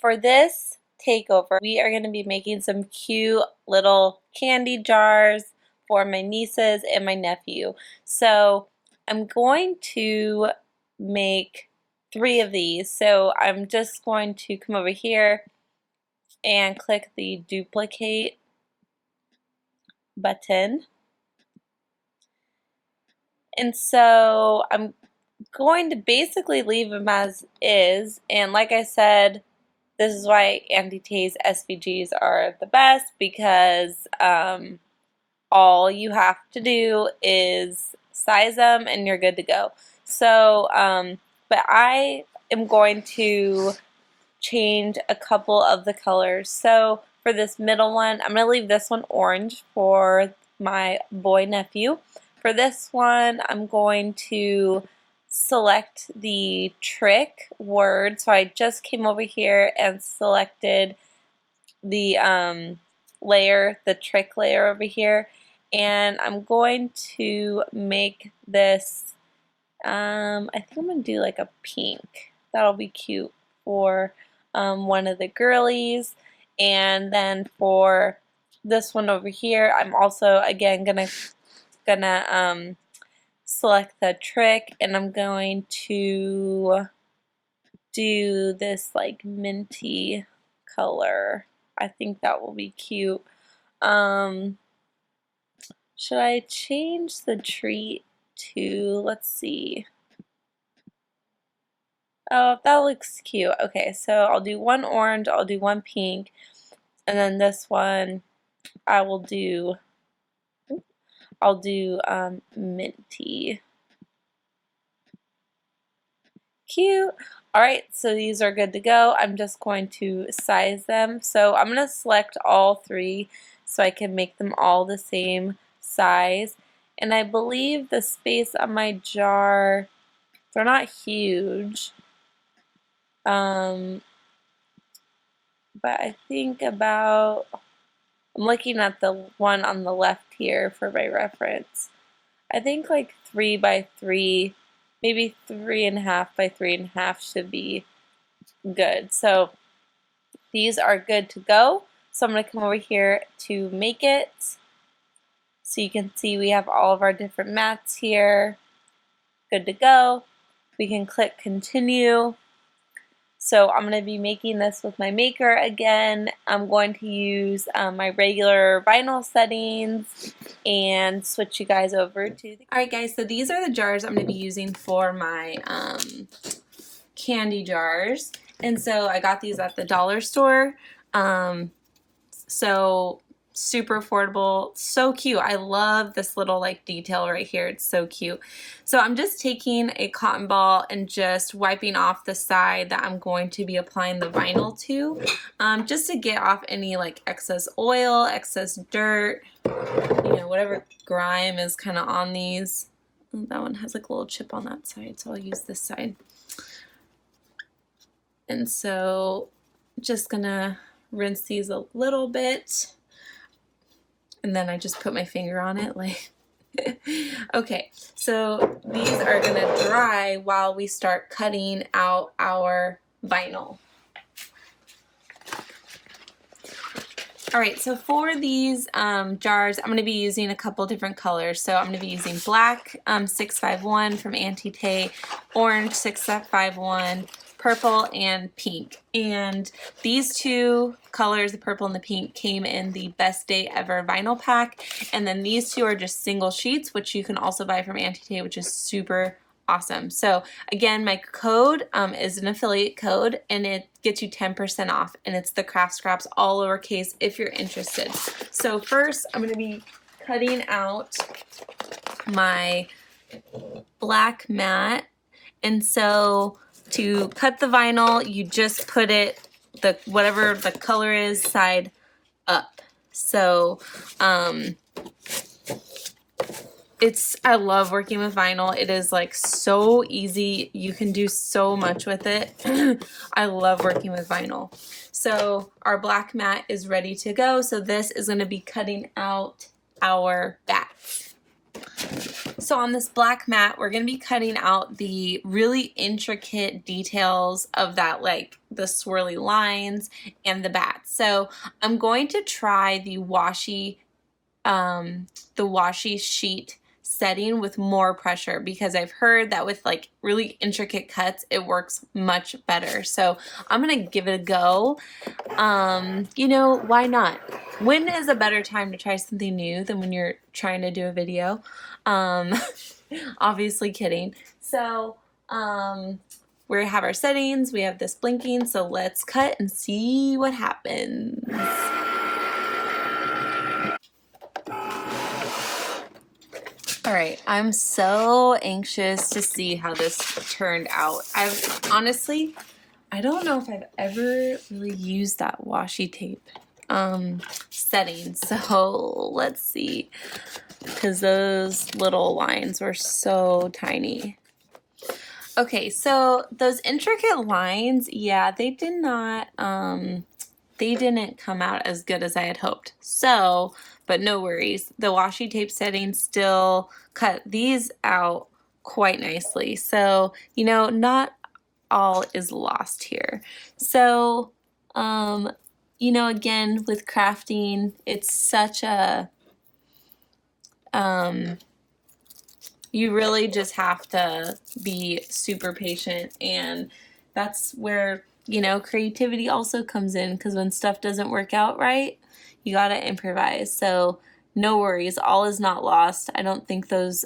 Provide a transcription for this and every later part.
for this takeover, we are going to be making some cute little candy jars for my nieces and my nephew. So I'm going to make 3 of these. So I'm just going to come over here and click the duplicate button. And so I'm going to basically leave them as is, and like I said, this is why Auntie Tay's SVGs are the best, because all you have to do is size them and you're good to go. So but I am going to change a couple of the colors. So for this middle one, I'm going to leave this one orange for my boy nephew. For this one, I'm going to select the trick word. So I just came over here and selected the layer, the trick layer over here, and I'm going to make this, I think I'm going to do like a pink. That'll be cute for one of the girlies. And then for this one over here, I'm also again gonna select the trick, and I'm going to do this like minty color. I think that will be cute. Should I change the treat to, let's see. Oh, that looks cute. Okay, so I'll do one orange, I'll do one pink, and then this one I will do, minty. Cute. Alright, so these are good to go. I'm just going to size them. So I'm going to select all 3 so I can make them all the same size. And I believe the space on my jar, they're not huge. But I think about, I'm looking at the one on the left here for my reference. I think like 3 by 3, maybe 3.5 by 3.5 should be good. So these are good to go. So I'm going to come over here to make it. So you can see we have all of our different mats here. Good to go. We can click continue. So I'm going to be making this with my maker again. I'm going to use my regular vinyl settings and switch you guys over to the... Alright guys, so these are the jars I'm going to be using for my candy jars. And so I got these at the dollar store. So super affordable, so cute. I love this little like detail right here. It's so cute. So I'm just taking a cotton ball and just wiping off the side that I'm going to be applying the vinyl to, just to get off any like excess oil, excess dirt, you know, whatever grime is kind of on these. Oh, that one has like a little chip on that side, so I'll use this side. And so just gonna rinse these a little bit. And then I just put my finger on it like, okay, so these are gonna dry while we start cutting out our vinyl. All right, so for these jars, I'm gonna be using a couple different colors. So I'm gonna be using black 651 from Auntie Tay, orange 651, purple, and pink. And these 2 colors, the purple and the pink, came in the Best Day Ever vinyl pack. And then these 2 are just single sheets, which you can also buy from Auntie Tay, which is super awesome. So again, my code is an affiliate code, and it gets you 10% off, and it's the Craft Scraps, all lowercase, if you're interested. So first, I'm going to be cutting out my black mat. And so to cut the vinyl, you just put it, whatever the color is, side up. So I love working with vinyl. It is like so easy. You can do so much with it. I love working with vinyl. So our black mat is ready to go. So this is going to be cutting out our bats. So on this black mat, we're going to be cutting out the really intricate details of that, like the swirly lines and the bats. So I'm going to try the washi sheet setting with more pressure, because I've heard that with like really intricate cuts, it works much better. So I'm going to give it a go. You know, why not? When is a better time to try something new than when you're trying to do a video? Obviously kidding. So, we have our settings, we have this blinking, so let's cut and see what happens. All right, I'm so anxious to see how this turned out. Honestly, I don't know if I've ever really used that washi tape setting, so let's see, because those little lines were so tiny. Okay, so those intricate lines, yeah, they didn't come out as good as I had hoped. So, but no worries. The washi tape setting still cut these out quite nicely. So, you know, not all is lost here. So, you know, again, with crafting, it's such a, you really just have to be super patient, and that's where, you know, creativity also comes in, because when stuff doesn't work out right, you gotta improvise. So no worries, all is not lost. I don't think those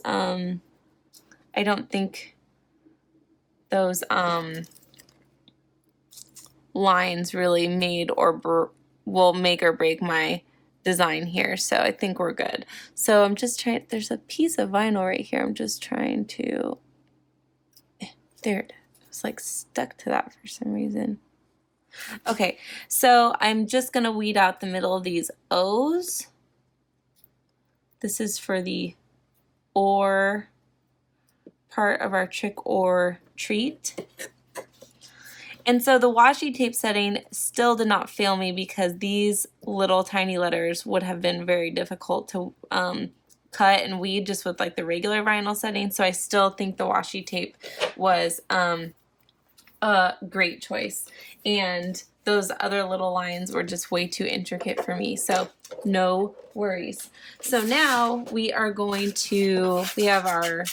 lines really made or will make or break my design here, so I think we're good. So I'm just trying, there's a piece of vinyl right here, I'm just trying to, there it is. It's like stuck to that for some reason. Okay, so I'm just gonna weed out the middle of these O's. This is for the or part of our trick or treat. And so the washi tape setting still did not fail me, because these little tiny letters would have been very difficult to cut and weed just with like the regular vinyl setting. So I still think the washi tape was a great choice. And those other little lines were just way too intricate for me. So no worries. So now we are going to, we have our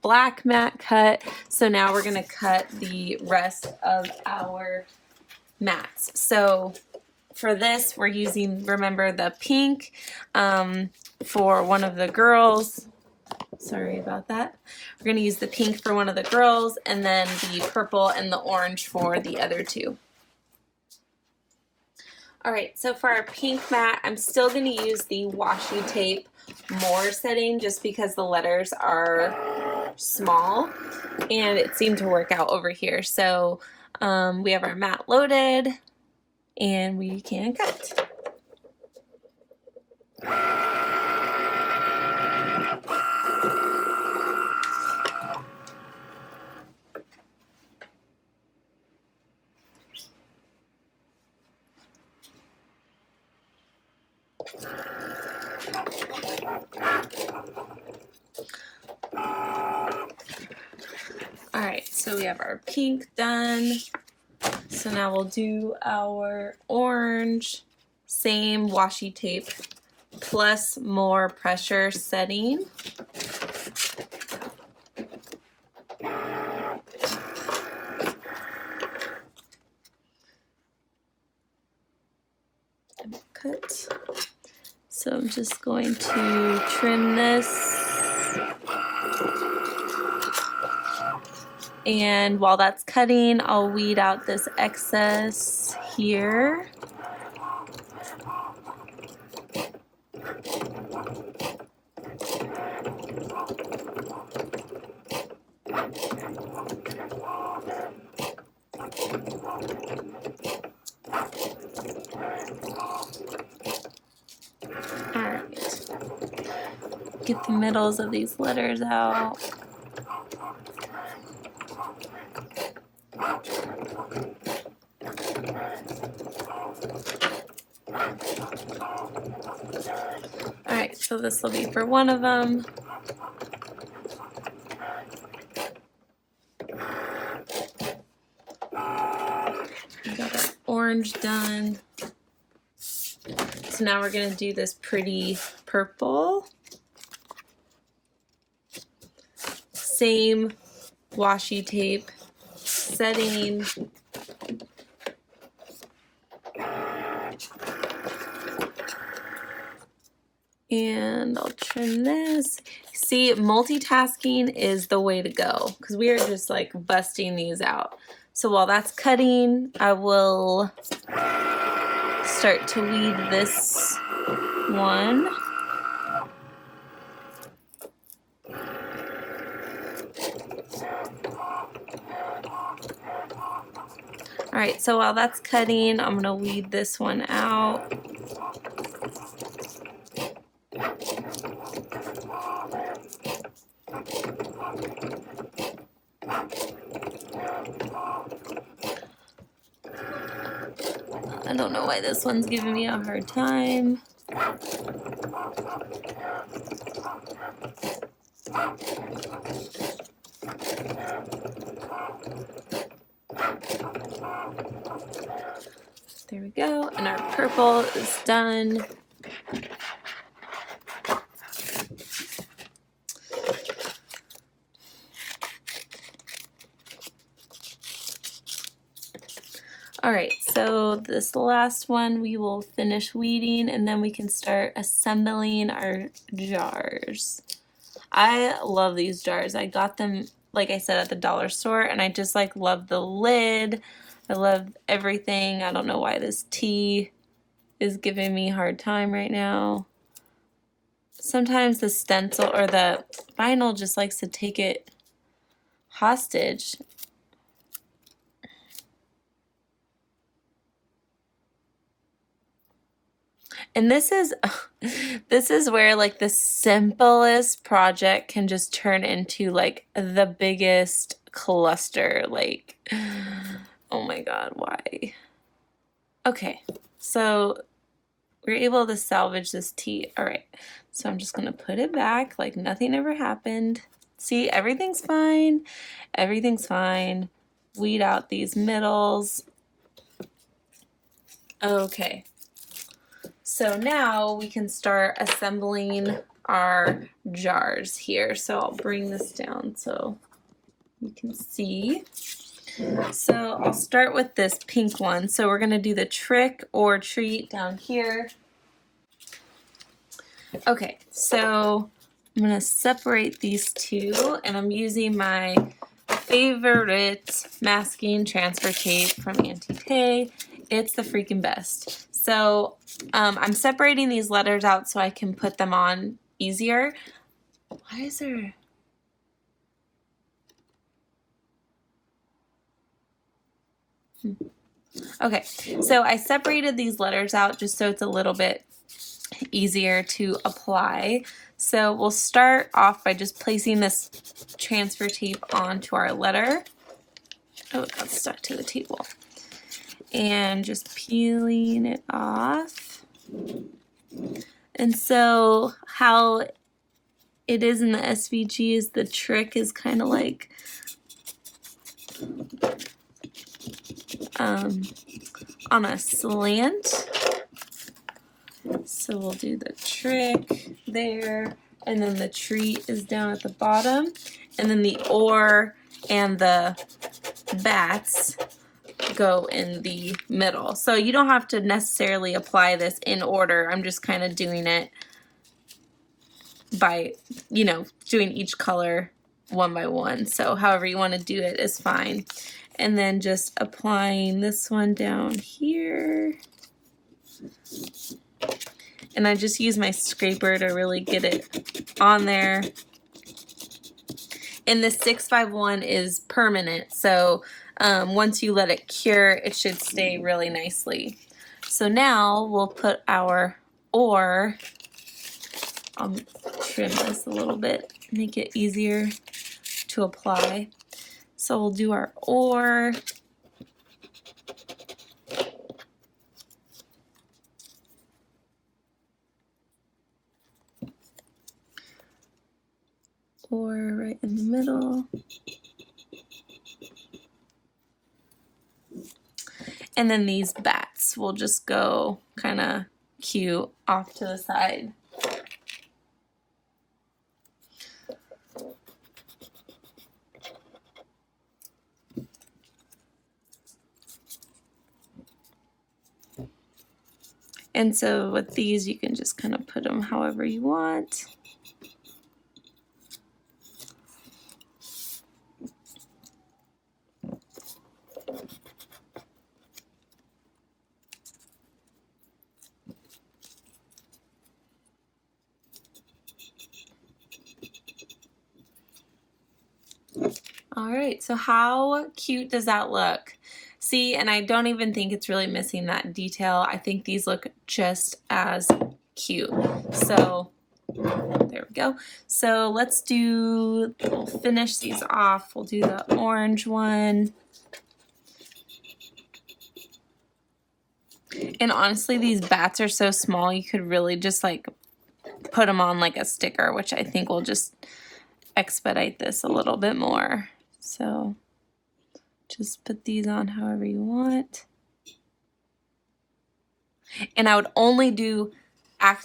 black mat cut. So now we're going to cut the rest of our mats. So for this, we're using, remember, the pink for one of the girls. Sorry about that. We're going to use the pink for one of the girls, and then the purple and the orange for the other two. All right, so for our pink mat, I'm still going to use the washi tape more setting, just because the letters are small and it seemed to work out over here. So we have our mat loaded and we can cut. Alright, so we have our pink done. So now we'll do our orange, same washi tape plus more pressure setting. Cut. So I'm just going to trim this. And while that's cutting, I'll weed out this excess here. Alright. Get the middles of these letters out. Alright, so this will be for one of them. orange done. So now we're going to do this pretty purple. Same washi tape setting. And I'll trim this. See, multitasking is the way to go because we are just like busting these out. So while that's cutting, I will start to weed this one. All right, so while that's cutting, I'm gonna weed this one out. I don't know why this one's giving me a hard time. There we go, and our purple is done. All right, so this last one we will finish weeding and then we can start assembling our jars. I love these jars. I got them, like I said, at the dollar store, and I just like love the lid. I love everything. I don't know why this tea is giving me a hard time right now. Sometimes the stencil or the vinyl just likes to take it hostage. And this is where like the simplest project can just turn into like the biggest cluster. Like, oh my God, why? Okay, so we're able to salvage this tea. All right, so I'm just gonna put it back like nothing ever happened. See, everything's fine. Everything's fine. Weed out these middles. Okay. So now we can start assembling our jars here. So I'll bring this down so you can see. So I'll start with this pink one. So we're going to do the trick or treat down here. Okay, so I'm going to separate these two, and I'm using my favorite masking transfer tape from Untitled. It's the freaking best. So I'm separating these letters out so I can put them on easier. Why is there... Okay, so I separated these letters out just so it's a little bit easier to apply. So we'll start off by just placing this transfer tape onto our letter. Oh, it got stuck to the table. And just peeling it off. And so how it is in the SVG is the trick is kind of like on a slant. So we'll do the trick there, and then the treat is down at the bottom, and then the or and the bats go in the middle. So you don't have to necessarily apply this in order. I'm just kind of doing it by, you know, doing each color one by one. So however you want to do it is fine. And then just applying this one down here. And I just use my scraper to really get it on there. And the 651 is permanent, so once you let it cure, it should stay really nicely. So now we'll put our or. I'll trim this a little bit, make it easier to apply. So we'll do our or. Or right in the middle. And then these bats will just go kind of cute off to the side. And so with these, you can just kind of put them however you want. All right, so how cute does that look? See, and I don't even think it's really missing that detail. I think these look just as cute. So there we go. So we'll finish these off. We'll do the orange one. And honestly, these bats are so small, you could really just like put them on like a sticker, which I think will just expedite this a little bit more. So just put these on however you want. And I would only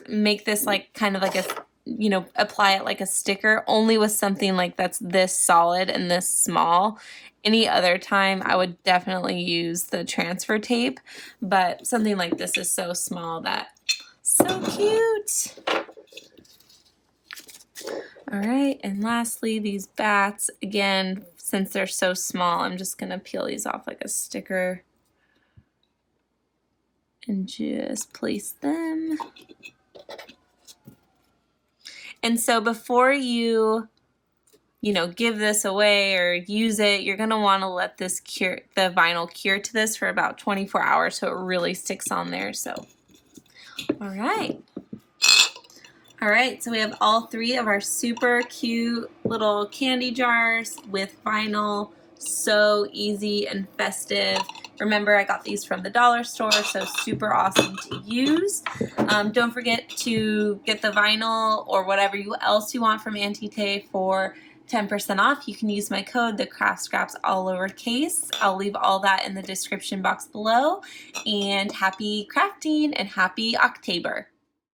make this like kind of like a, you know, apply it like a sticker only with something like that's this solid and this small. Any other time I would definitely use the transfer tape, but something like this is so small that so cute. All right, and lastly, these bats, again, since they're so small, I'm just gonna peel these off like a sticker and just place them. And so before you give this away or use it, you're gonna wanna let this the vinyl cure to this for about 24 hours so it really sticks on there, so. All right. All right, so we have all three of our super cute little candy jars with vinyl. So easy and festive. Remember, I got these from the dollar store, so super awesome to use. Don't forget to get the vinyl or whatever else you want from Auntie Tay for 10% off. You can use my code, the Craft Scraps, all lowercase. I'll leave all that in the description box below. And happy crafting and happy October.